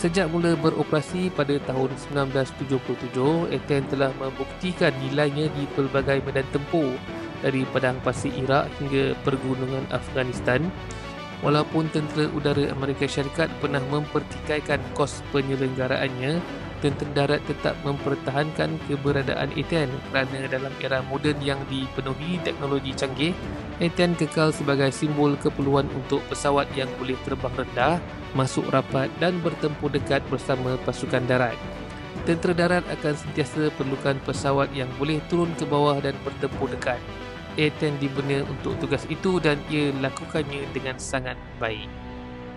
Sejak mula beroperasi pada tahun 1977, A-10 telah membuktikan nilainya di pelbagai medan tempur, dari padang pasir Iraq hingga pergunungan Afghanistan. Walaupun tentera udara Amerika Syarikat pernah mempertikaikan kos penyelenggaraannya, tentera darat tetap mempertahankan keberadaan A-10 kerana dalam era moden yang dipenuhi teknologi canggih, A-10 kekal sebagai simbol keperluan untuk pesawat yang boleh terbang rendah, masuk rapat dan bertempur dekat bersama pasukan darat. Tentera darat akan sentiasa perlukan pesawat yang boleh turun ke bawah dan bertempur dekat. A-10 dibina untuk tugas itu dan ia lakukannya dengan sangat baik.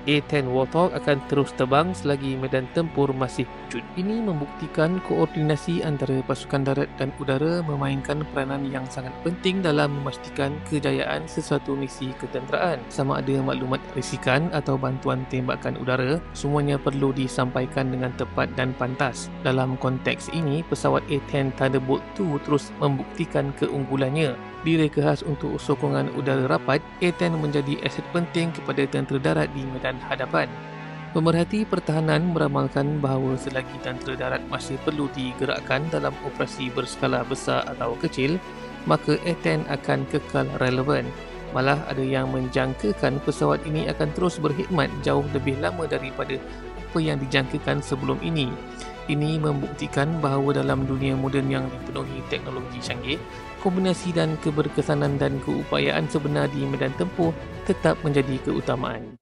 A-10 Warthog akan terus terbang selagi medan tempur masih wujud. Ini membuktikan koordinasi antara pasukan darat dan udara memainkan peranan yang sangat penting dalam memastikan kejayaan sesuatu misi ketenteraan. Sama ada maklumat risikan atau bantuan tembakan udara, semuanya perlu disampaikan dengan tepat dan pantas. Dalam konteks ini, pesawat A-10 Thunderbolt II terus membuktikan keunggulannya. Direka khas untuk sokongan udara rapat, A-10 menjadi aset penting kepada tentera darat di medan hadapan. Pemerhati pertahanan meramalkan bahawa selagi tentera darat masih perlu digerakkan dalam operasi berskala besar atau kecil, maka A-10 akan kekal relevan. Malah ada yang menjangkakan pesawat ini akan terus berkhidmat jauh lebih lama daripada apa yang dijangkakan sebelum ini. Ini membuktikan bahawa dalam dunia moden yang dipenuhi teknologi canggih, kombinasi dan keberkesanan dan keupayaan sebenar di medan tempur tetap menjadi keutamaan.